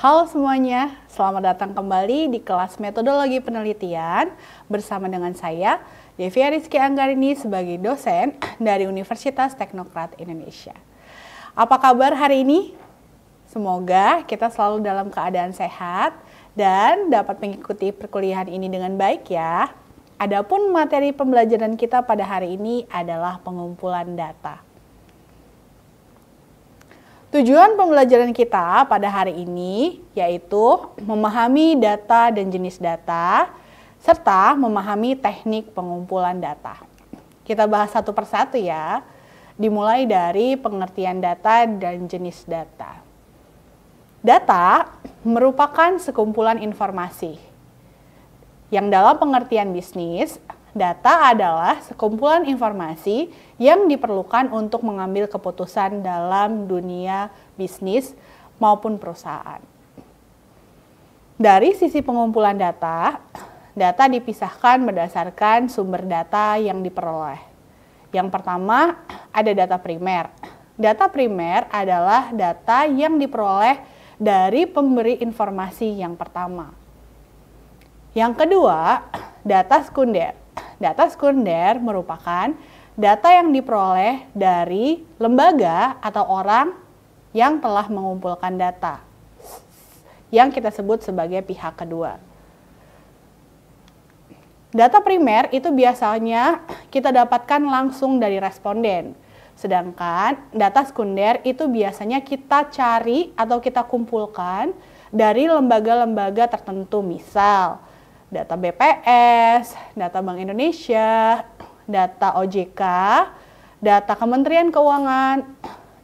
Halo semuanya, selamat datang kembali di kelas metodologi penelitian bersama dengan saya, Devia Rizky Anggarini sebagai dosen dari Universitas Teknokrat Indonesia. Apa kabar hari ini? Semoga kita selalu dalam keadaan sehat dan dapat mengikuti perkuliahan ini dengan baik ya. Adapun materi pembelajaran kita pada hari ini adalah pengumpulan data. Tujuan pembelajaran kita pada hari ini yaitu memahami data dan jenis data, serta memahami teknik pengumpulan data. Kita bahas satu persatu ya, dimulai dari pengertian data dan jenis data. Data merupakan sekumpulan informasi, yang dalam pengertian bisnis, data adalah sekumpulan informasi yang diperlukan untuk mengambil keputusan dalam dunia bisnis maupun perusahaan. Dari sisi pengumpulan data, data dipisahkan berdasarkan sumber data yang diperoleh. Yang pertama, ada data primer. Data primer adalah data yang diperoleh dari pemberi informasi yang pertama. Yang kedua, data sekunder. Data sekunder merupakan data yang diperoleh dari lembaga atau orang yang telah mengumpulkan data, yang kita sebut sebagai pihak kedua. Data primer itu biasanya kita dapatkan langsung dari responden, sedangkan data sekunder itu biasanya kita cari atau kita kumpulkan dari lembaga-lembaga tertentu, misal data BPS, data Bank Indonesia, data OJK, data Kementerian Keuangan,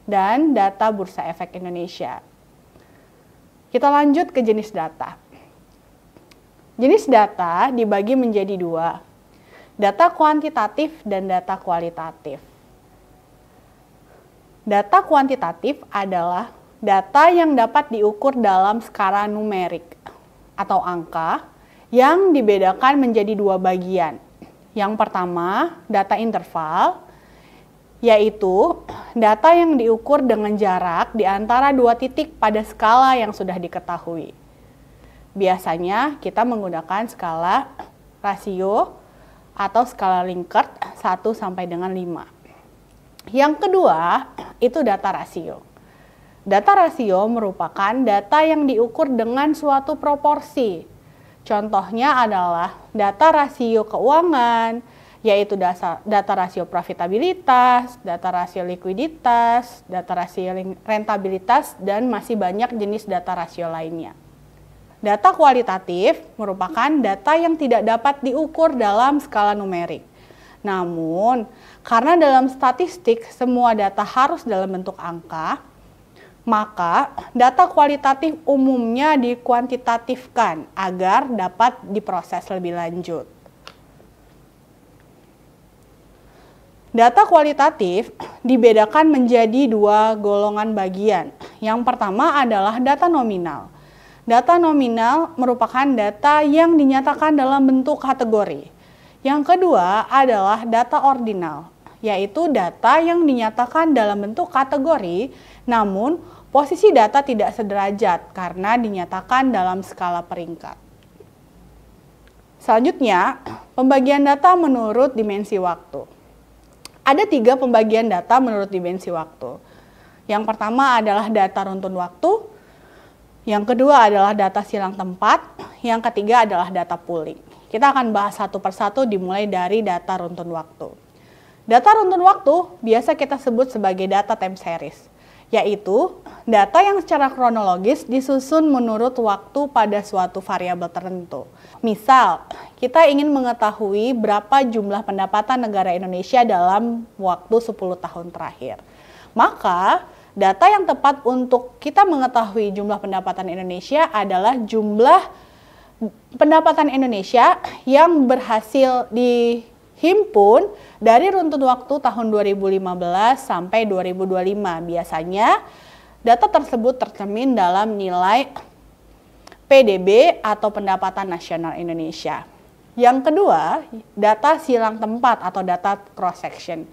dan data Bursa Efek Indonesia. Kita lanjut ke jenis data. Jenis data dibagi menjadi dua, data kuantitatif dan data kualitatif. Data kuantitatif adalah data yang dapat diukur dalam skala numerik atau angka, yang dibedakan menjadi dua bagian. Yang pertama, data interval, yaitu data yang diukur dengan jarak di antara dua titik pada skala yang sudah diketahui. Biasanya kita menggunakan skala rasio atau skala Likert 1 sampai dengan 5. Yang kedua, itu data rasio. Data rasio merupakan data yang diukur dengan suatu proporsi. Contohnya adalah data rasio keuangan, yaitu data rasio profitabilitas, data rasio likuiditas, data rasio rentabilitas, dan masih banyak jenis data rasio lainnya. Data kualitatif merupakan data yang tidak dapat diukur dalam skala numerik. Namun, karena dalam statistik semua data harus dalam bentuk angka, maka data kualitatif umumnya dikuantitatifkan agar dapat diproses lebih lanjut. Data kualitatif dibedakan menjadi dua golongan bagian. Yang pertama adalah data nominal. Data nominal merupakan data yang dinyatakan dalam bentuk kategori. Yang kedua adalah data ordinal, yaitu data yang dinyatakan dalam bentuk kategori, namun posisi data tidak sederajat karena dinyatakan dalam skala peringkat. Selanjutnya, pembagian data menurut dimensi waktu. Ada 3 pembagian data menurut dimensi waktu. Yang pertama adalah data runtun waktu, yang kedua adalah data silang tempat, yang ketiga adalah data pooling. Kita akan bahas satu persatu dimulai dari data runtun waktu. Data runtun waktu biasa kita sebut sebagai data time series, yaitu data yang secara kronologis disusun menurut waktu pada suatu variabel tertentu. Misal, kita ingin mengetahui berapa jumlah pendapatan negara Indonesia dalam waktu 10 tahun terakhir. Maka, data yang tepat untuk kita mengetahui jumlah pendapatan Indonesia adalah jumlah pendapatan Indonesia yang berhasil dihimpun dari runtun waktu tahun 2015 sampai 2025. Biasanya data tersebut tercermin dalam nilai PDB atau pendapatan nasional Indonesia. Yang kedua, data silang tempat atau data cross section,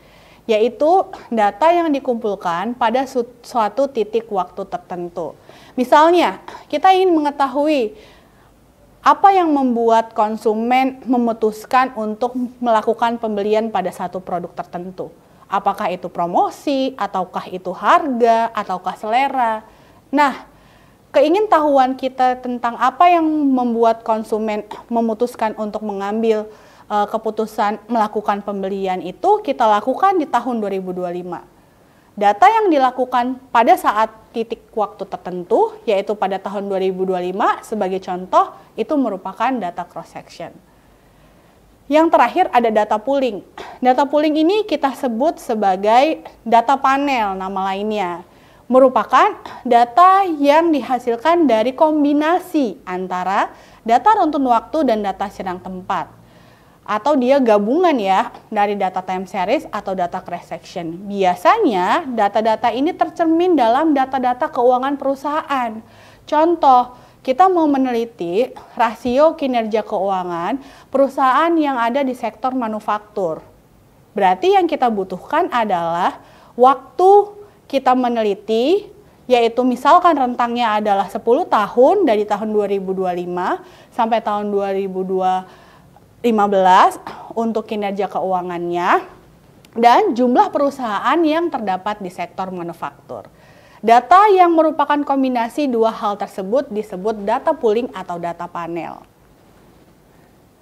yaitu data yang dikumpulkan pada suatu titik waktu tertentu. Misalnya, kita ingin mengetahui apa yang membuat konsumen memutuskan untuk melakukan pembelian pada satu produk tertentu. Apakah itu promosi, ataukah itu harga, ataukah selera. Nah, keingintahuan kita tentang apa yang membuat konsumen memutuskan untuk mengambil keputusan melakukan pembelian itu kita lakukan di tahun 2025. Data yang dilakukan pada saat titik waktu tertentu, yaitu pada tahun 2025, sebagai contoh, itu merupakan data cross-section. Yang terakhir ada data pooling. Data pooling ini kita sebut sebagai data panel, nama lainnya. Merupakan data yang dihasilkan dari kombinasi antara data runtun waktu dan data sidang tempat. Atau dia gabungan ya dari data time series atau data cross section. Biasanya data-data ini tercermin dalam data-data keuangan perusahaan. Contoh, kita mau meneliti rasio kinerja keuangan perusahaan yang ada di sektor manufaktur. Berarti yang kita butuhkan adalah waktu kita meneliti, yaitu misalkan rentangnya adalah 10 tahun dari tahun 2025 sampai tahun 2015 untuk kinerja keuangannya, dan jumlah perusahaan yang terdapat di sektor manufaktur. Data yang merupakan kombinasi dua hal tersebut disebut data pooling atau data panel.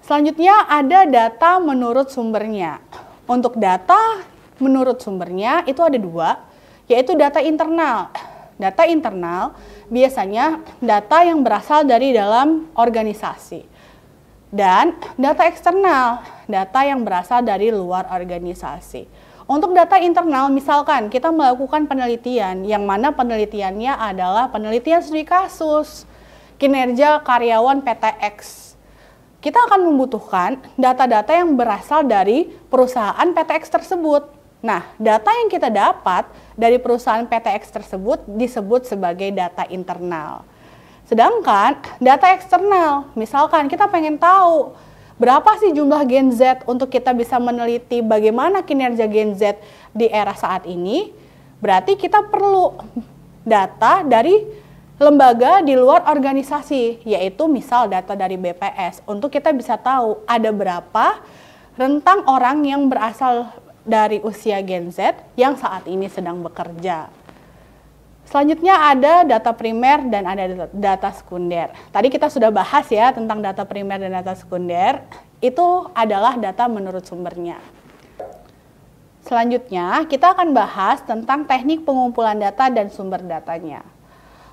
Selanjutnya ada data menurut sumbernya. Untuk data menurut sumbernya itu ada dua, yaitu data internal. Data internal biasanya data yang berasal dari dalam organisasi. Dan data eksternal, data yang berasal dari luar organisasi. Untuk data internal, misalkan kita melakukan penelitian, yang mana penelitiannya adalah penelitian studi kasus, kinerja karyawan PT X. Kita akan membutuhkan data-data yang berasal dari perusahaan PT X tersebut. Nah, data yang kita dapat dari perusahaan PT X tersebut disebut sebagai data internal. Sedangkan data eksternal, misalkan kita pengen tahu berapa sih jumlah Gen Z untuk kita bisa meneliti bagaimana kinerja Gen Z di era saat ini, berarti kita perlu data dari lembaga di luar organisasi, yaitu misal data dari BPS, untuk kita bisa tahu ada berapa rentang orang yang berasal dari usia Gen Z yang saat ini sedang bekerja. Selanjutnya ada data primer dan ada data sekunder. Tadi kita sudah bahas ya tentang data primer dan data sekunder. Itu adalah data menurut sumbernya. Selanjutnya kita akan bahas tentang teknik pengumpulan data dan sumber datanya.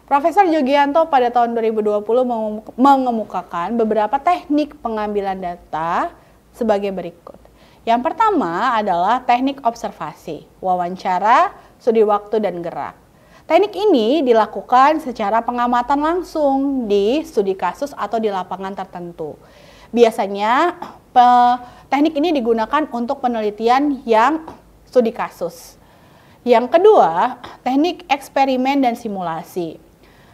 Profesor Jugianto pada tahun 2020 mengemukakan beberapa teknik pengambilan data sebagai berikut. Yang pertama adalah teknik observasi, wawancara, studi waktu, dan gerak. Teknik ini dilakukan secara pengamatan langsung di studi kasus atau di lapangan tertentu. Biasanya teknik ini digunakan untuk penelitian yang studi kasus. Yang kedua, teknik eksperimen dan simulasi.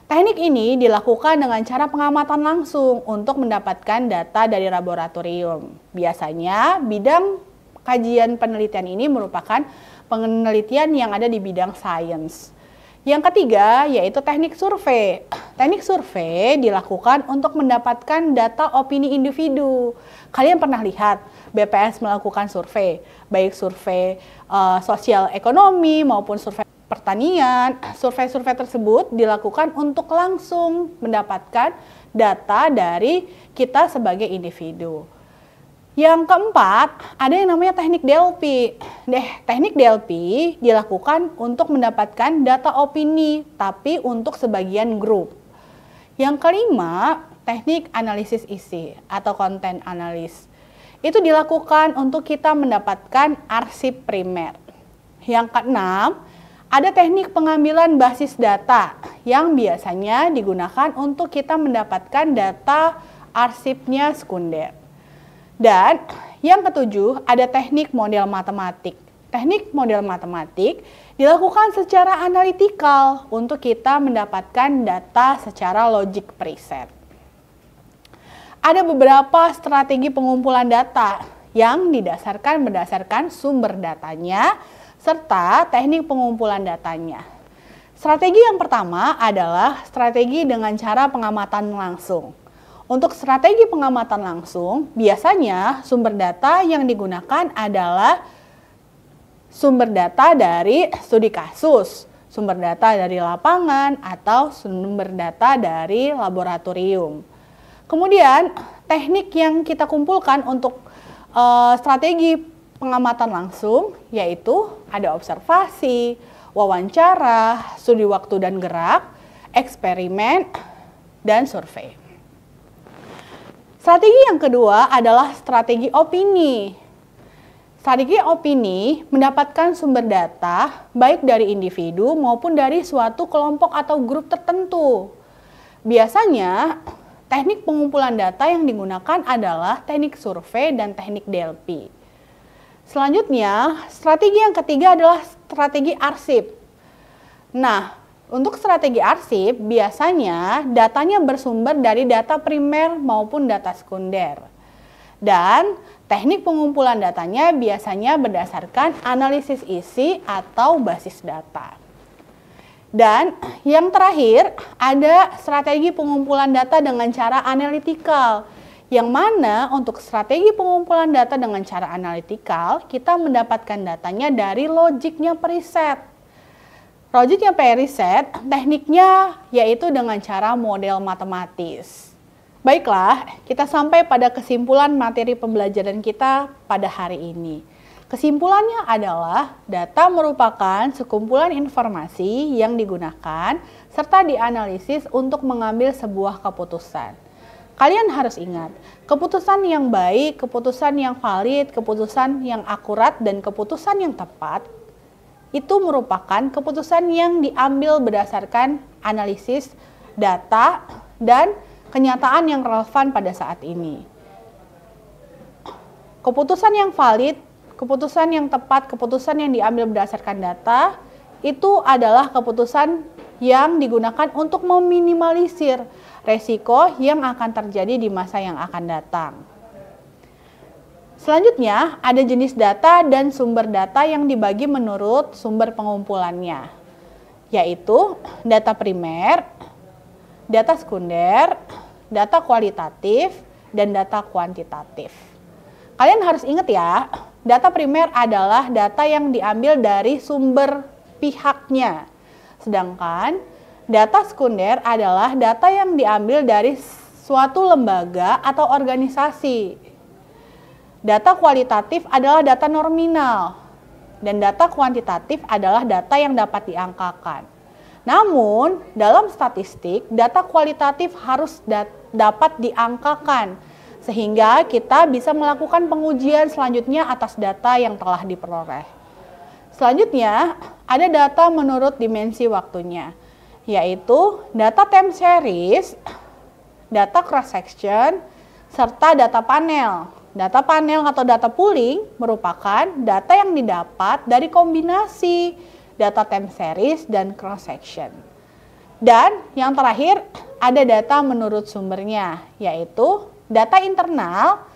Teknik ini dilakukan dengan cara pengamatan langsung untuk mendapatkan data dari laboratorium. Biasanya bidang kajian penelitian ini merupakan penelitian yang ada di bidang sains. Yang ketiga yaitu teknik survei. Teknik survei dilakukan untuk mendapatkan data opini individu. Kalian pernah lihat BPS melakukan survei, baik survei sosial ekonomi maupun survei pertanian. Survei-survei tersebut dilakukan untuk langsung mendapatkan data dari kita sebagai individu. Yang keempat, ada yang namanya teknik DLP. Teknik DLP dilakukan untuk mendapatkan data opini, tapi untuk sebagian grup. Yang kelima, teknik analisis isi atau content analysis. Itu dilakukan untuk kita mendapatkan arsip primer. Yang keenam, ada teknik pengambilan basis data yang biasanya digunakan untuk kita mendapatkan data arsipnya sekunder. Dan yang ketujuh, ada teknik model matematik. Teknik model matematik dilakukan secara analitikal untuk kita mendapatkan data secara logic preset. Ada beberapa strategi pengumpulan data yang berdasarkan sumber datanya serta teknik pengumpulan datanya. Strategi yang pertama adalah strategi dengan cara pengamatan langsung. Untuk strategi pengamatan langsung, biasanya sumber data yang digunakan adalah sumber data dari studi kasus, sumber data dari lapangan, atau sumber data dari laboratorium. Kemudian, teknik yang kita kumpulkan untuk strategi pengamatan langsung yaitu ada observasi, wawancara, studi waktu dan gerak, eksperimen, dan survei. Strategi yang kedua adalah strategi opini. Strategi opini mendapatkan sumber data baik dari individu maupun dari suatu kelompok atau grup tertentu. Biasanya, teknik pengumpulan data yang digunakan adalah teknik survei dan teknik DLP. Selanjutnya, strategi yang ketiga adalah strategi arsip. Nah, untuk strategi arsip, biasanya datanya bersumber dari data primer maupun data sekunder. Dan teknik pengumpulan datanya biasanya berdasarkan analisis isi atau basis data. Dan yang terakhir, ada strategi pengumpulan data dengan cara analitikal. Yang mana untuk strategi pengumpulan data dengan cara analitikal, kita mendapatkan datanya dari logiknya periset. Logiknya periset, tekniknya yaitu dengan cara model matematis. Baiklah, kita sampai pada kesimpulan materi pembelajaran kita pada hari ini. Kesimpulannya adalah data merupakan sekumpulan informasi yang digunakan serta dianalisis untuk mengambil sebuah keputusan. Kalian harus ingat, keputusan yang baik, keputusan yang valid, keputusan yang akurat, dan keputusan yang tepat itu merupakan keputusan yang diambil berdasarkan analisis data dan kenyataan yang relevan pada saat ini. Keputusan yang valid, keputusan yang tepat, keputusan yang diambil berdasarkan data itu adalah keputusan yang digunakan untuk meminimalisir resiko yang akan terjadi di masa yang akan datang. Selanjutnya, ada jenis data dan sumber data yang dibagi menurut sumber pengumpulannya, yaitu data primer, data sekunder, data kualitatif, dan data kuantitatif. Kalian harus ingat ya, data primer adalah data yang diambil dari sumber pihaknya. Sedangkan data sekunder adalah data yang diambil dari suatu lembaga atau organisasi. Data kualitatif adalah data nominal dan data kuantitatif adalah data yang dapat diangkakan. Namun, dalam statistik, data kualitatif harus dapat diangkakan sehingga kita bisa melakukan pengujian selanjutnya atas data yang telah diperoleh. Selanjutnya, ada data menurut dimensi waktunya, yaitu data time series, data cross-section, serta data panel. Data panel atau data pooling merupakan data yang didapat dari kombinasi data time series dan cross-section. Dan yang terakhir, ada data menurut sumbernya, yaitu data internal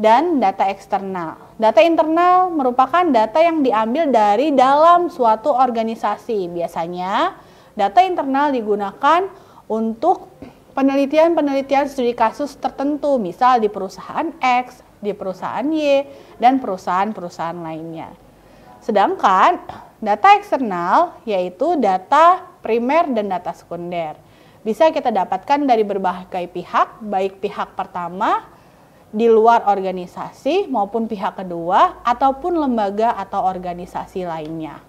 dan data eksternal. Data internal merupakan data yang diambil dari dalam suatu organisasi. Biasanya, data internal digunakan untuk penelitian-penelitian studi kasus tertentu, misal di perusahaan X, di perusahaan Y, dan perusahaan-perusahaan lainnya. Sedangkan data eksternal yaitu data primer dan data sekunder. Bisa kita dapatkan dari berbagai pihak, baik pihak pertama di luar organisasi maupun pihak kedua ataupun lembaga atau organisasi lainnya.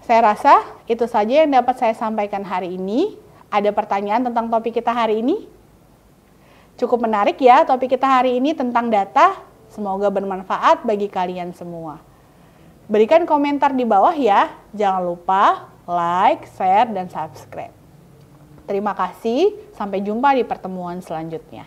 Saya rasa itu saja yang dapat saya sampaikan hari ini. Ada pertanyaan tentang topik kita hari ini? Cukup menarik ya topik kita hari ini tentang data. Semoga bermanfaat bagi kalian semua. Berikan komentar di bawah ya. Jangan lupa like, share, dan subscribe. Terima kasih. Sampai jumpa di pertemuan selanjutnya.